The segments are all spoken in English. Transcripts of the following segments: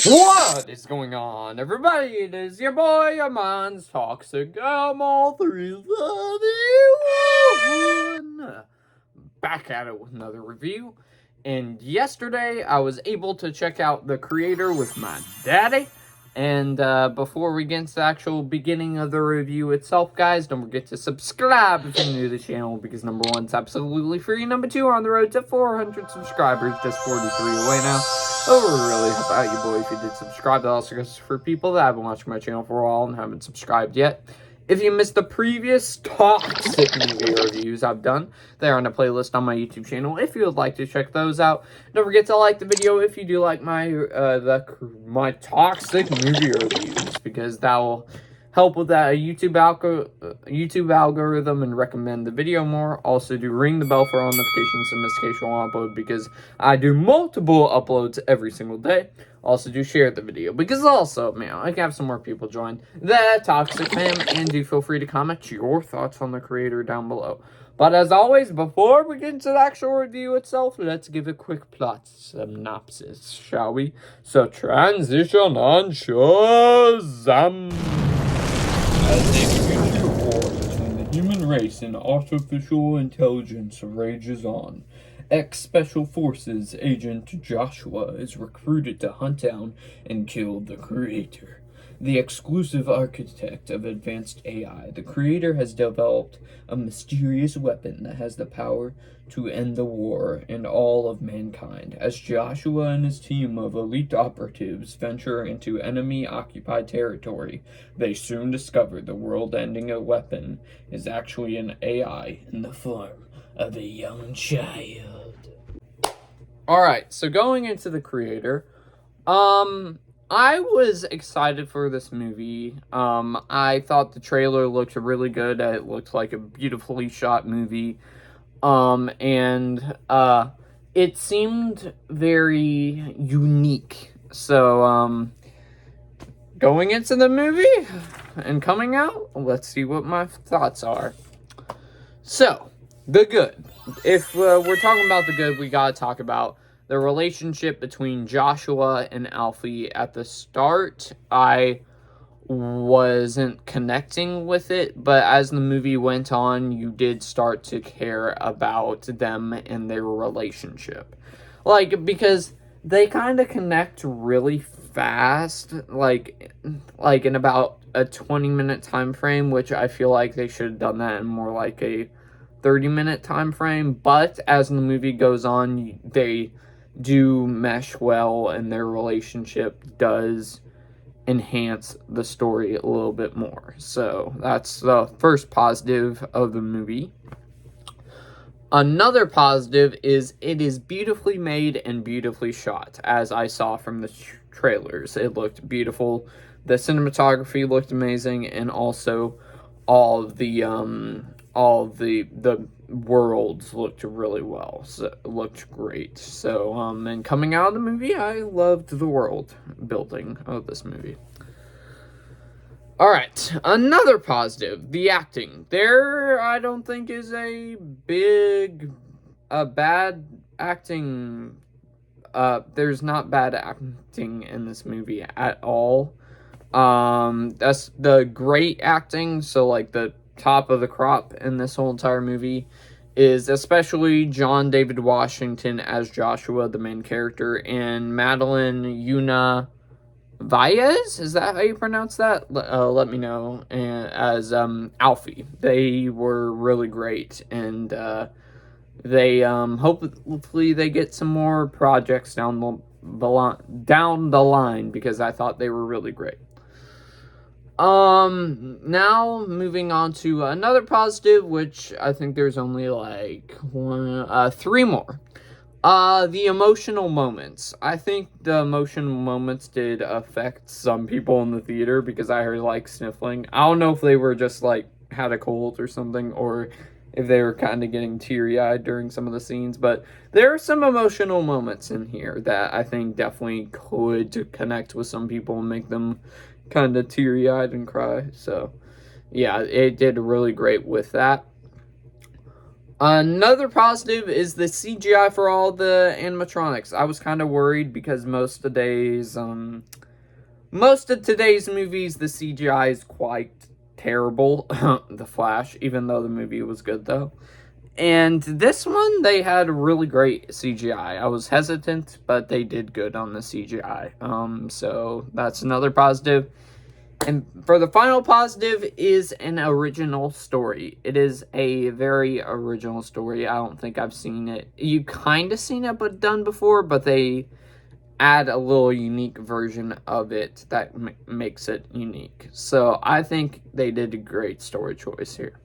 What is going on, everybody? It is your boy, Amon's Toxic All 331. Back at it with another review. And yesterday, I was able to check out The Creator with my daddy. And before we get into the actual beginning of the review itself, guys, don't forget to subscribe if you're new to the channel, because number one, it's absolutely free. Number two, we're on the road to 400 subscribers, just 43 away now. It would really help out you, boy, if you did subscribe. That also goes for people that haven't watched my channel for a while and haven't subscribed yet. If you missed the previous toxic movie reviews I've done, they're on a playlist on my YouTube channel if you would like to check those out. Don't forget to like the video if you do like my toxic movie reviews, because that will help with that YouTube algorithm and recommend the video more. Also, do ring the bell for all notifications and notification will upload, because I do multiple uploads every single day. Also, do share the video, because also, man, I can have some more people join the Toxic Fam, and do feel free to comment your thoughts on The Creator down below. But as always, before we get into the actual review itself, let's give a quick plot synopsis, shall we? So, transition on Shazam! As a future war between the human race and artificial intelligence rages on, ex-Special Forces agent Joshua is recruited to hunt down and kill the Creator. The exclusive architect of advanced AI, the Creator has developed a mysterious weapon that has the power to end the war and all of mankind. As Joshua and his team of elite operatives venture into enemy-occupied territory, they soon discover the world-ending weapon is actually an AI in the form of a young child. Alright, so going into The Creator, I was excited for this movie. I thought the trailer looked really good. It looked like a beautifully shot movie. It seemed very unique. So, going into the movie and coming out, let's see what my thoughts are. So, the good. If we're talking about the good, we gotta talk about the relationship between Joshua and Alfie. At the start, I wasn't connecting with it, but as the movie went on, you did start to care about them and their relationship. Like, because they kind of connect really fast, like in about a 20-minute time frame, which I feel like they should have done that in more like a 30-minute time frame. But as the movie goes on, they do mesh well, and their relationship does enhance the story a little bit more. So that's the first positive of the movie. Another positive is it is beautifully made and beautifully shot, as I saw from the trailers. It looked beautiful. The cinematography looked amazing, and also all the worlds looked really well. So it looked great. So and coming out of the movie, I loved the world building of this movie. Alright, another positive, the acting. There, I don't think is a bad acting. There's not bad acting in this movie at all. That's the great acting, so like the top of the crop in this whole entire movie is especially John David Washington as Joshua, the main character, and Madeline Yuna Valles, is that how you pronounce that? Let me know. And as Alfie, they were really great, and they hopefully they get some more projects down the line, because I thought they were really great. Now moving on to another positive, which I think there's only like three more. The emotional moments. I think the emotional moments did affect some people in the theater, because I heard like sniffling. I don't know if they were just like had a cold or something, or if they were kind of getting teary-eyed during some of the scenes, but there are some emotional moments in here that I think definitely could connect with some people and make them kind of teary-eyed and cry. So yeah, it did really great with that. Another positive is the CGI for all the animatronics. I was kind of worried because most of today's movies, the CGI is quite terrible. The Flash, even though the movie was good though. And this one, they had really great CGI. I was hesitant, but they did good on the CGI. So that's another positive. And for the final positive is an original story. It is a very original story. I don't think I've seen it. You kind of seen it but done before, but they add a little unique version of it that makes it unique. So I think they did a great story choice here.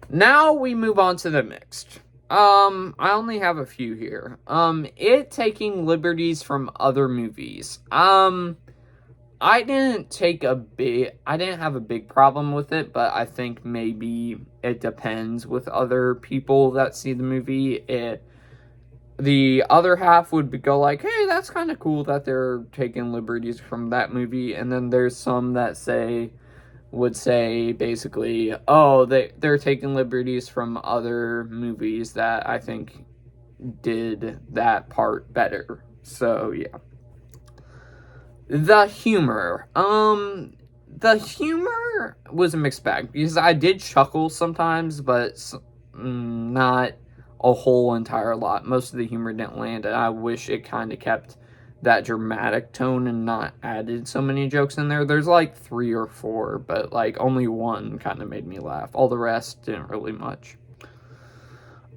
Now we move on to the mixed. I only have a few here. It taking liberties from other movies. I didn't have a big problem with it, but I think maybe it depends with other people that see the movie. The other half would go like, hey, that's kind of cool that they're taking liberties from that movie. And then there's some that would say basically, oh, they're taking liberties from other movies that I think did that part better. So, yeah. The humor. The humor was a mixed bag because I did chuckle sometimes, but not a whole entire lot. Most of the humor didn't land, and I wish it kind of kept that dramatic tone and not added so many jokes in there. There's like 3 or 4, but like only one kind of made me laugh. All the rest didn't really much.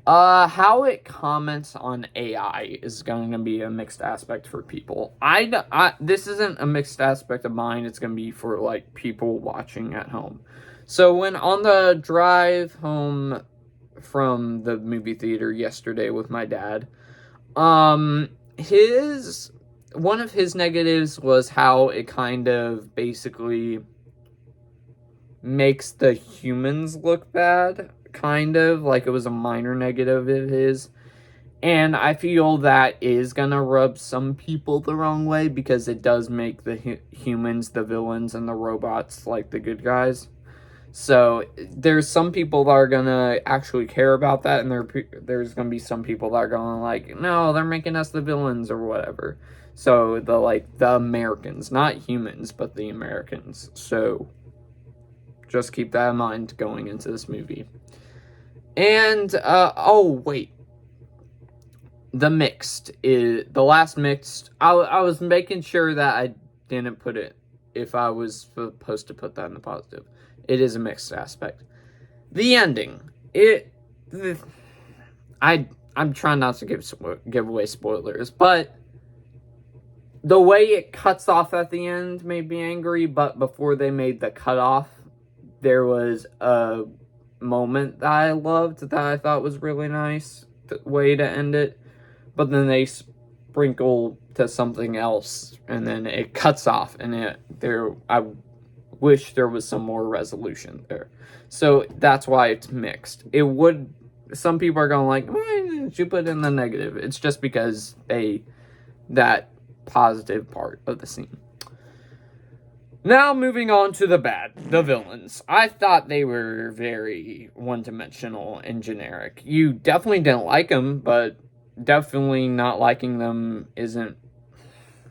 How it comments on AI is going to be a mixed aspect for people. This isn't a mixed aspect of mine. It's going to be for, like, people watching at home. So, when on the drive home from the movie theater yesterday with my dad, one of his negatives was how it kind of basically makes the humans look bad. Kind of like it was a minor negative of his, and I feel that is gonna rub some people the wrong way because it does make the humans the villains and the robots like the good guys. So there's some people that are gonna actually care about that, and there's gonna be some people that are going like, no, they're making us the villains or whatever. So the Americans, not humans, but the Americans. So just keep that in mind going into this movie. And, oh, wait. The last mixed. I was making sure that I didn't put it, if I was supposed to put that in the positive. It is a mixed aspect. The ending. I'm trying not to give away spoilers, but the way it cuts off at the end made me angry, but before they made the cutoff, there was a moment that I loved that I thought was really nice way to end it, but then they sprinkle to something else and then it cuts off, and I wish there was some more resolution there. So that's why it's mixed. Some people are going like, why didn't you put in the negative? It's just because that positive part of the scene. Now, moving on to the villains. I thought they were very one-dimensional and generic. You definitely didn't like them, but definitely not liking them isn't...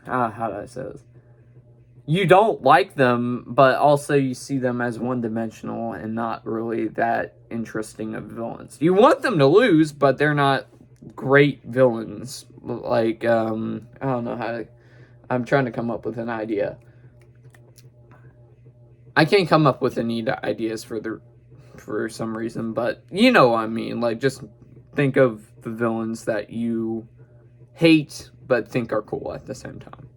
how do I say this? You don't like them, but also you see them as one-dimensional and not really that interesting of villains. You want them to lose, but they're not great villains. Like, I don't know how to... I'm trying to come up with an idea. I can't come up with any ideas for some reason, but you know what I mean. Like, just think of the villains that you hate but think are cool at the same time.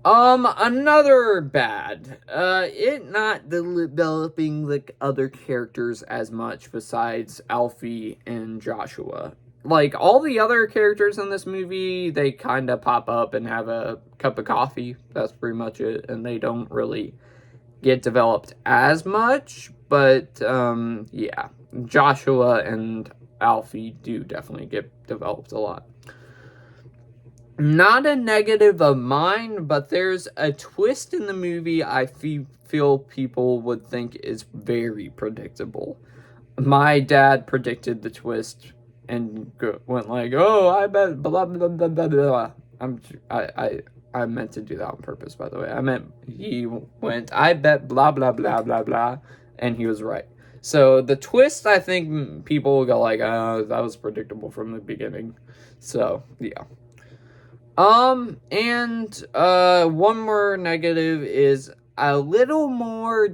Another bad. It not developing the other characters as much besides Alfie and Joshua. Like, all the other characters in this movie, they kind of pop up and have a cup of coffee. That's pretty much it. And they don't really get developed as much. But, yeah. Joshua and Alfie do definitely get developed a lot. Not a negative of mine, but there's a twist in the movie I feel people would think is very predictable. my dad predicted the twist and went like, "Oh, I bet blah blah blah blah blah." I meant to do that on purpose, by the way. I meant he went, "I bet blah blah blah blah blah," and he was right. So the twist, I think people will go like, "Oh, that was predictable from the beginning." So yeah. And one more negative is a little more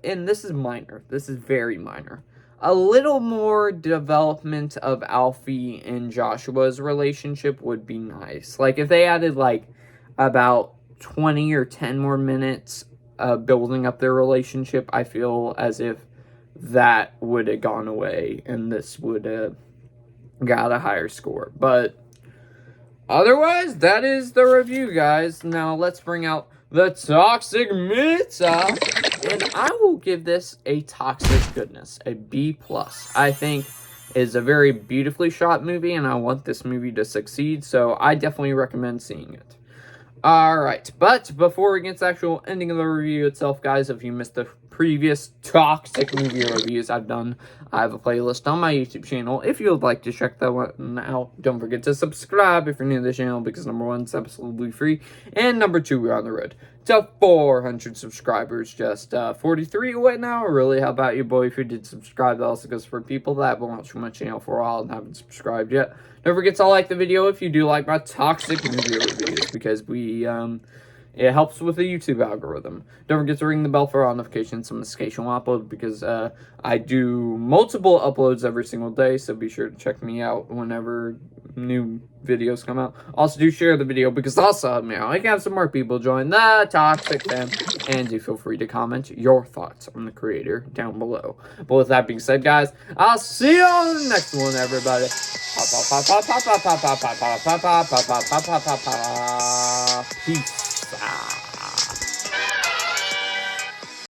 and this is minor. This is very minor. A little more development of Alfie and Joshua's relationship would be nice. Like if they added like about 20 or 10 more minutes building up their relationship, I feel as if that would have gone away and this would have got a higher score. But otherwise, that is the review, guys. Now, let's bring out the Toxic Meter. And I will give this a toxic goodness, a B+. I think is a very beautifully shot movie, and I want this movie to succeed, so I definitely recommend seeing it. Alright, but before we get to the actual ending of the review itself, guys, if you missed the previous toxic movie reviews I've done, I have a playlist on my YouTube channel. If you would like to check that one out, don't forget to subscribe if you're new to the channel, because number one, it's absolutely free, and number two, we're on the road to 400 subscribers, just 43 away now. Really, how about you, boy? If you did subscribe, that also goes for people that have been watching my channel for a while and haven't subscribed yet. Don't forget to like the video if you do like my toxic movie reviews, because it helps with the YouTube algorithm. Don't forget to ring the bell for all notifications so notification will upload, because I do multiple uploads every single day, so be sure to check me out whenever new videos come out. Also, do share the video, because also, I can have some more people join the Toxic Fam, and do feel free to comment your thoughts on the creator down below. But with that being said, guys, I'll see you on the next one, everybody. Peace.